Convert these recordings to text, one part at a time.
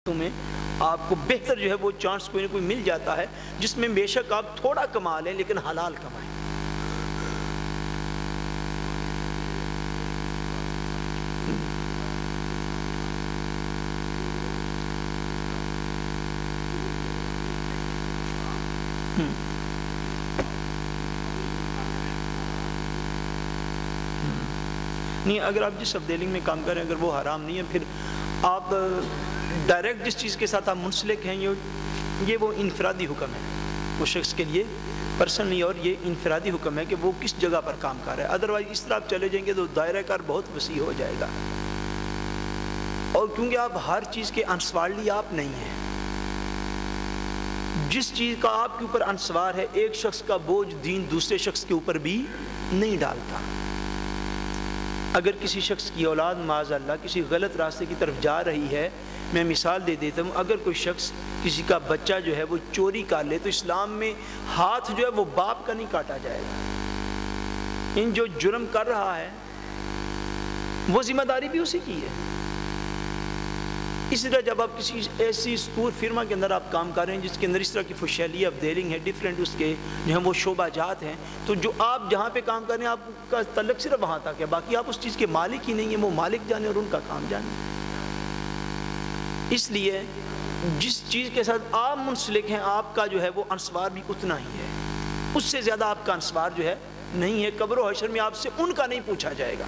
میں آپ کو بہتر جو ہے وہ چانس کوئی نہ کوئی مل جاتا ہے جس میں بے شک آپ تھوڑا کما لیں لیکن حلال کمائیں۔ نہیں، اگر آپ جس سب ڈیلنگ میں کام کریں اگر وہ حرام نہیں ہے، پھر آپ ڈائریکٹ جس چیز کے ساتھ آپ منسلک ہیں یہ وہ انفرادی حکم ہے وہ شخص کے لیے پرسنلی، اور یہ انفرادی حکم ہے کہ وہ کس جگہ پر کام کر رہا ہے۔ ادروائز اس طرح آپ چلے جائیں گے تو دائرہ کار بہت وسیع ہو جائے گا، اور کیونکہ آپ ہر چیز کے انسوارلی آپ نہیں ہیں، جس چیز کا آپ کے اوپر انسوار ہے ایک شخص کا بوجھ دین دوسرے شخص کے اوپر بھی نہیں ڈالتا۔ اگر کسی شخص کی اولاد معاذ اللہ کسی غلط راستے کی طرف جا رہی ہے، میں مثال دے دیتا ہوں، اگر کوئی شخص کسی کا بچہ جو ہے وہ چوری کر لے تو اسلام میں ہاتھ جو ہے وہ باپ کا نہیں کاٹا جائے گا، ان جو جرم کر رہا ہے وہ ذمہ داری بھی اسی کی ہے۔ اسی طرح جب آپ کسی ایسی سٹور فرما کے اندر آپ کام کر رہے ہیں جس کے اندر اس طرح کی فشیلی آف ڈیلنگ ہے، ڈیفرنٹ اس کے جو ہیں وہ شعبہ جات ہیں، تو جو آپ جہاں پہ کام کر رہے ہیں آپ کا تعلق صرف وہاں تک ہے، باقی آپ اس چیز کے مالک ہی نہیں ہیں، وہ مالک جانے اور ان کا کام جانے۔ اس لیے جس چیز کے ساتھ آپ منسلک ہیں آپ کا جو ہے وہ انسوار بھی اتنا ہی ہے، اس سے زیادہ آپ کا انسوار جو ہے نہیں ہے۔ قبر و حشر میں آپ سے ان کا نہیں پوچھا جائے گا،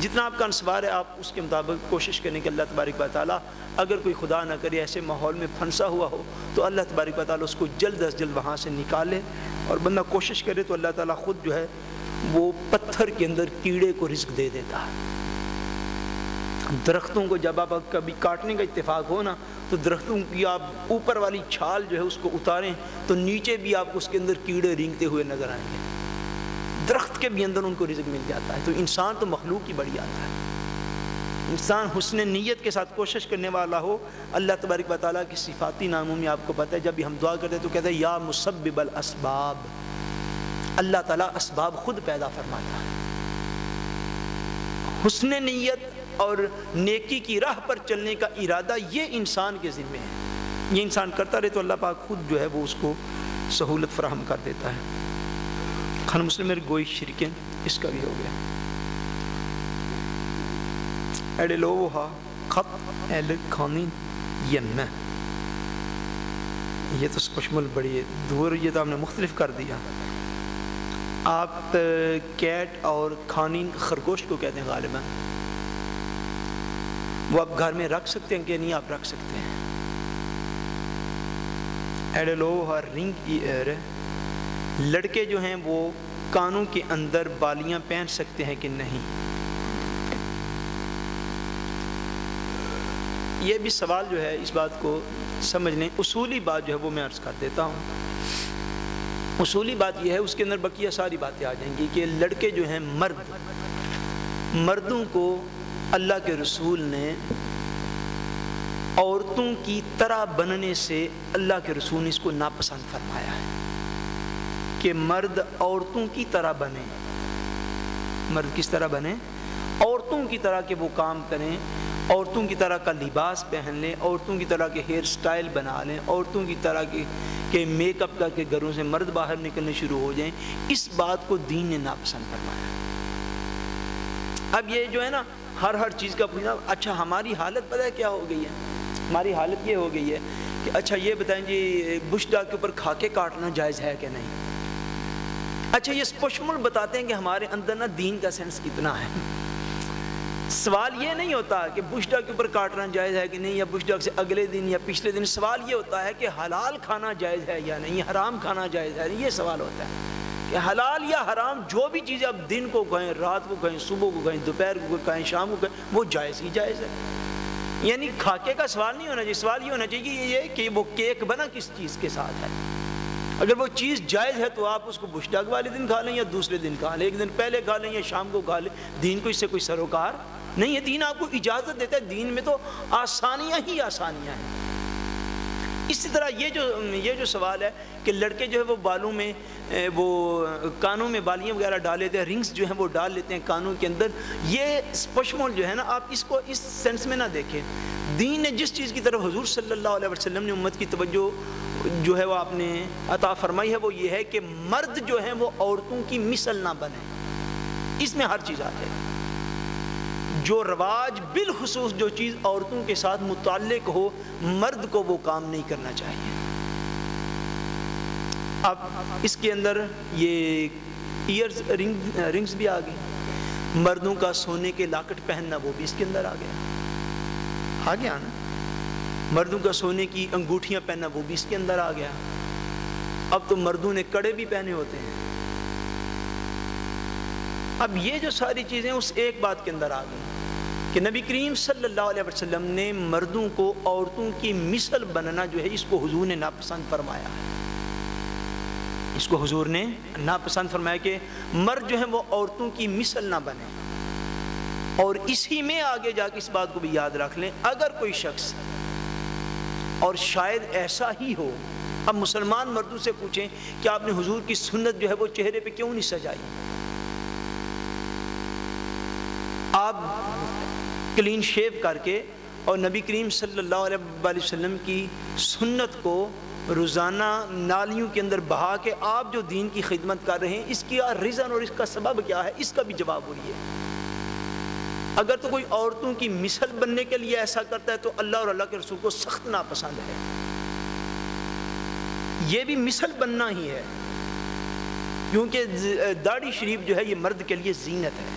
جتنا آپ کا انسوار ہے آپ اس کے مطابق کوشش کرنے کہ اللہ تبارک و تعالیٰ اگر کوئی خدا نہ کرے ایسے ماحول میں پھنسا ہوا ہو تو اللہ تبارک و تعالیٰ اس کو جلد از جلد وہاں سے نکالے، اور بندہ کوشش کرے تو اللہ تعالیٰ خود جو ہے وہ پتھر کے اندر کیڑے کو رزق دے دیتا ہے۔ درختوں کو جب آپ کبھی کاٹنے کا اتفاق ہو نا تو درختوں کی آپ اوپر والی چھال جو ہے اس کو اتاریں تو نیچے بھی آپ کو اس کے اندر کیڑے رینگتے ہوئے نظر آئیں گے، درخت کے بھی اندر ان کو رزق مل جاتا ہے۔ تو انسان تو مخلوق ہی بڑی آتا ہے، انسان حسن نیت کے ساتھ کوشش کرنے والا ہو۔ اللہ تبارک و تعالیٰ کی صفاتی ناموں میں آپ کو پتہ ہے جب بھی ہم دعا کرتے ہیں تو کہتے ہیں یا مسبب الاسباب، اللہ تعالیٰ اسباب خود پیدا فرماتا ہے۔ حسن نیت اور نیکی کی راہ پر چلنے کا ارادہ یہ انسان کے ذمہ ہے، یہ انسان کرتا رہے تو اللہ پاک خود جو ہے وہ اس کو سہولت فراہم کر دیتا ہے۔ خان مسلم میرے گوئی شرکیں اس کا بھی ہو گیا۔ ایڈلوہا خط ایل خانین یمہ، یہ تو سپشمل بڑی ہے دور، یہ تو ہم نے مختلف کر دیا۔ آپ کیٹ اور خانین خرگوش کو کہتے ہیں غالباً، وہ آپ گھر میں رکھ سکتے ہیں کہ نہیں آپ رکھ سکتے ہیں۔ ایڈلوہا رنگ ایئر، لڑکے جو ہیں وہ کانوں کے اندر بالیاں پہن سکتے ہیں کہ نہیں؟ یہ بھی سوال جو ہے اس بات کو سمجھ لیں، اصولی بات جو ہے وہ میں عرض کر دیتا ہوں۔ اصولی بات یہ ہے، اس کے اندر بقیہ ساری باتیں آ جائیں گی کہ لڑکے جو ہیں مردوں کو اللہ کے رسول نے عورتوں کی طرح بننے سے اللہ کے رسول نے اس کو ناپسند فرمایا ہے کہ مرد عورتوں کی طرح بنے۔ مرد کس طرح بنے؟ عورتوں کی طرح کہ وہ کام کریں، عورتوں کی طرح کا لباس پہن لیں، عورتوں کی طرح کے ہیئر سٹائل بنا لیں، عورتوں کی طرح کے میک اپ کر کے گھروں سے مرد باہر نکلنے شروع ہو جائیں۔ اس بات کو دین نے ناپسند فرمایا۔ اب یہ جو ہے نا ہر چیز کا پوچھنا، اچھا ہماری حالت پتہ ہے کیا ہو گئی ہے؟ ہماری حالت یہ ہو گئی ہے کہ اچھا یہ بتائیں جی بش ڈاگ کے اوپر کھا کے کاٹنا جائز ہے کہ نہیں؟ اچھا یہ سپشمل بتاتے ہیں کہ ہمارے اندر نا دین کا سینس کتنا ہے۔ سوال یہ نہیں ہوتا کہ بش ڈاگ کے اوپر کاٹنا جائز ہے کہ نہیں، یا بش ڈاگ سے اگلے دن یا پچھلے دن، سوال یہ ہوتا ہے کہ حلال کھانا جائز ہے یا نہیں، حرام کھانا جائز ہے، یہ سوال ہوتا ہے کہ حلال یا حرام جو بھی چیزیں آپ دن کو کھائیں، رات کو کھائیں، صبح کو کھائیں، دوپہر کو کھائیں، شام کو کھائیں، وہ جائز ہی جائز ہے۔ یعنی کھاکے کا سوال نہیں ہونا چاہیے، سوال یہ ہونا چاہیے یہ کہ وہ کیک بنا کس چیز کے ساتھ ہے۔ اگر وہ چیز جائز ہے تو آپ اس کو بش ڈاگ والے دن کھا لیں یا دوسرے دن کھا لیں، ایک دن پہلے کھا لیں یا شام کو کھا لیں، دین کو اس سے کوئی سروکار نہیں ہے۔ دین آپ کو اجازت دیتا ہے، دین میں تو آسانیاں ہی آسانیاں ہیں۔ اسی طرح یہ جو سوال ہے کہ لڑکے جو ہے وہ بالوں میں وہ کانوں میں بالیاں وغیرہ ڈال لیتے ہیں، رنگز جو ہیں وہ ڈال لیتے ہیں کانوں کے اندر، یہ سپشمول جو ہے نا آپ اس کو اس سینس میں نہ دیکھیں۔ دین نے جس چیز کی طرف حضور صلی اللہ علیہ وسلم نے امت کی توجہ جو ہے وہ آپ نے عطا فرمائی ہے وہ یہ ہے کہ مرد جو ہیں وہ عورتوں کی مثل نہ بنے. اس میں ہر چیز آ جائے گی. جو رواج بالخصوص جو چیز عورتوں کے ساتھ متعلق ہو مرد کو وہ کام نہیں کرنا چاہیے. اب اس کے اندر یہ ایئرز رنگز بھی آ گئی. مردوں کا سونے کے لاکٹ پہننا وہ بھی اس کے اندر آ گیا نا. مردوں کا سونے کی انگوٹھیاں پہننا وہ بھی اس کے اندر آ گیا. اب تو مردوں نے کڑے بھی پہنے ہوتے ہیں. اب یہ جو ساری چیزیں اس ایک بات کے اندر آ گئی کہ نبی کریم صلی اللہ علیہ وسلم نے مردوں کو عورتوں کی مثل بننا جو ہے اس کو حضور نے ناپسند فرمایا ہے. اس کو حضور نے ناپسند فرمایا کہ مرد جو ہیں وہ عورتوں کی مثل نہ بنے. اور اسی میں آگے جا کے اس بات کو بھی یاد رکھ لیں, اگر کوئی شخص, اور شاید ایسا ہی ہو, اب مسلمان مردوں سے پوچھیں کہ آپ نے حضور کی سنت جو ہے وہ چہرے پہ کیوں نہیں سجائی؟ آپ کلین شیو کر کے اور نبی کریم صلی اللہ علیہ وسلم کی سنت کو روزانہ نالیوں کے اندر بہا کے آپ جو دین کی خدمت کر رہے ہیں اس کی ریزن اور اس کا سبب کیا ہے, اس کا بھی جواب وہی ہے. اگر تو کوئی عورتوں کی مثل بننے کے لیے ایسا کرتا ہے تو اللہ اور اللہ کے رسول کو سخت ناپسند ہے. یہ بھی مثل بننا ہی ہے, کیونکہ داڑھی شریف جو ہے یہ مرد کے لیے زینت ہے.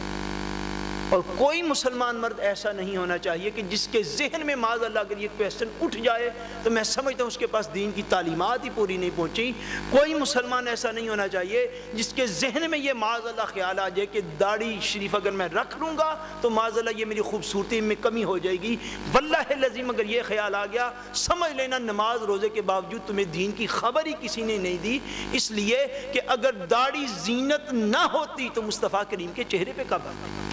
اور کوئی مسلمان مرد ایسا نہیں ہونا چاہیے کہ جس کے ذہن میں معاذ اللہ کے لیے کویسچن اٹھ جائے تو میں سمجھتا ہوں اس کے پاس دین کی تعلیمات ہی پوری نہیں پہنچی. کوئی مسلمان ایسا نہیں ہونا چاہیے جس کے ذہن میں یہ معاذ اللہ خیال آ جائے کہ داڑھی شریف اگر میں رکھ لوں گا تو معاذ اللہ یہ میری خوبصورتی میں کمی ہو جائے گی. واللہ العظیم اگر یہ خیال آ گیا سمجھ لینا نماز روزے کے باوجود تمہیں دین کی خبر ہی کسی نے نہیں دی, اس لیے کہ اگر داڑھی زینت نہ ہوتی تو مصطفیٰ کریم کے چہرے پہ کب آتی,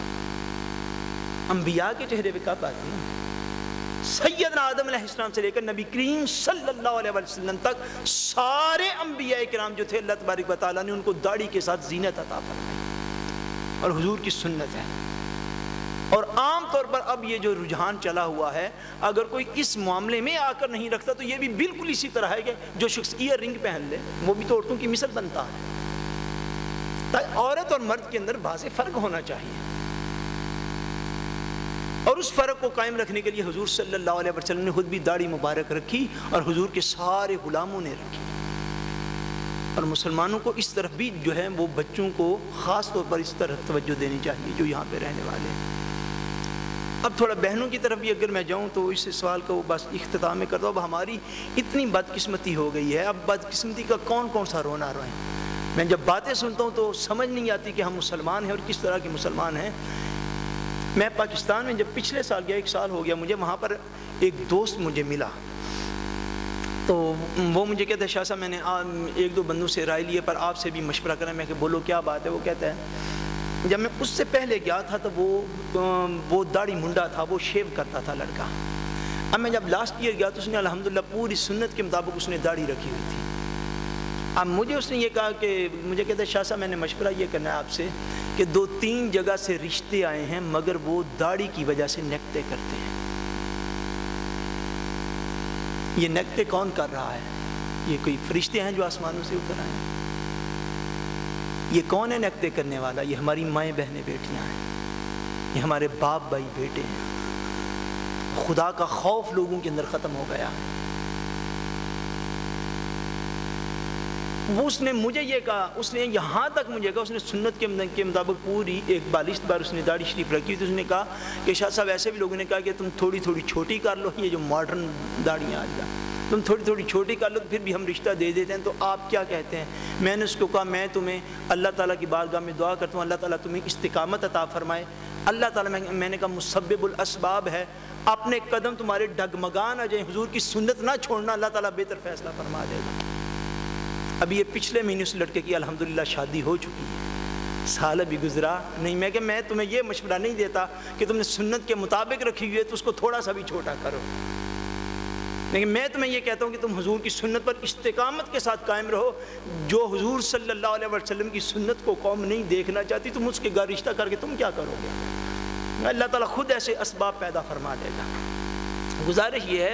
انبیاء کے چہرے پہ کب آتی ہے؟ سیدنا آدم علیہ السلام سے لے کر نبی کریم صلی اللہ علیہ وسلم تک سارے انبیاء کرام جو تھے اللہ تبارک و تعالیٰ نے ان کو داڑھی کے ساتھ زینت عطا فرمائی اور حضور کی سنت ہے. اور عام طور پر اب یہ جو رجحان چلا ہوا ہے, اگر کوئی اس معاملے میں آ کر نہیں رکھتا تو یہ بھی بالکل اسی طرح ہے کہ جو شخص ایئر رنگ پہن لے وہ بھی تو عورتوں کی مثل بنتا ہے. عورت اور مرد کے اندر واضح فرق ہونا چاہیے, اور اس فرق کو قائم رکھنے کے لیے حضور صلی اللہ علیہ وسلم نے خود بھی داڑھی مبارک رکھی اور حضور کے سارے غلاموں نے رکھی. اور مسلمانوں کو اس طرف بھی جو ہے وہ بچوں کو خاص طور پر اس طرح توجہ دینی چاہیے جو یہاں پہ رہنے والے ہیں. اب تھوڑا بہنوں کی طرف بھی اگر میں جاؤں تو اس سوال کو بس اختتام میں کرتا ہوں. اب ہماری اتنی بدقسمتی ہو گئی ہے, اب بدقسمتی کا کون کون سا رونا روئیں. میں جب باتیں سنتا ہوں تو سمجھ نہیں آتی کہ ہم مسلمان ہیں اور کس طرح کے مسلمان ہیں. میں پاکستان میں جب پچھلے سال گیا, 1 سال ہو گیا, مجھے وہاں پر ایک دوست مجھے ملا تو وہ مجھے کہتا ہے شاہ صاحب میں نے 1-2 بندوں سے رائے لیے پر آپ سے بھی مشورہ کرا. میں کہ بولو کیا بات ہے؟ وہ کہتا ہے جب میں اس سے پہلے گیا تھا تو وہ داڑھی منڈا تھا, وہ شیو کرتا تھا لڑکا. اب میں جب لاسٹ ایئر گیا تو اس نے الحمدللہ پوری سنت کے مطابق اس نے داڑھی رکھی ہوئی تھی. اب مجھے اس نے یہ کہا کہ مجھے کہتا ہے شاہ صاحب میں نے مشورہ یہ کرنا ہے آپ سے کہ 2-3 جگہ سے رشتے آئے ہیں مگر وہ داڑھی کی وجہ سے نکتے کرتے ہیں. یہ نکتے کون کر رہا ہے؟ یہ کوئی فرشتے ہیں جو آسمانوں سے اتر آئے ہیں؟ یہ کون ہے نکتے کرنے والا؟ یہ ہماری مائیں بہنیں بیٹیاں ہیں, یہ ہمارے باپ بھائی بیٹے ہیں. خدا کا خوف لوگوں کے اندر ختم ہو گیا. وہ اس نے مجھے یہ کہا, اس نے یہاں تک مجھے کہا, اس نے سنت کے مطابق پوری 42 بار اس نے داڑھی شریف رکھی تو اس نے کہا کہ شاہ صاحب ایسے بھی لوگوں نے کہا کہ تم تھوڑی تھوڑی چھوٹی کر لو, یہ جو ماڈرن داڑیاں آ جا تم تھوڑی تھوڑی چھوٹی کر لو پھر بھی ہم رشتہ دے دیتے ہیں. تو آپ کیا کہتے ہیں؟ میں نے اس کو کہا میں تمہیں اللہ تعالیٰ کی بارگاہ میں دعا کرتا ہوں اللہ تعالیٰ تمہیں استقامت عطا فرمائے. اللہ تعالیٰ میں نے کہا مسبب الاسباب ہے, اپنے قدم تمہارے ڈگمگان آ جائیں, حضور کی سنت نہ چھوڑنا, اللہ تعالیٰ بہتر فیصلہ فرما دے گا. ابھی یہ پچھلے مہینے اس لڑکے کی الحمدللہ شادی ہو چکی ہے, سال ابھی گزرا نہیں. میں کہ میں تمہیں یہ مشورہ نہیں دیتا کہ تم نے سنت کے مطابق رکھی ہوئی ہے تو اس کو تھوڑا سا بھی چھوٹا کرو, لیکن میں تمہیں یہ کہتا ہوں کہ تم حضور کی سنت پر استقامت کے ساتھ قائم رہو. جو حضور صلی اللہ علیہ وسلم کی سنت کو قوم نہیں دیکھنا چاہتی تم اس کے گھر رشتہ کر کے تم کیا کرو گے؟ اللہ تعالیٰ خود ایسے اسباب پیدا فرما دے گا. گزارش یہ ہے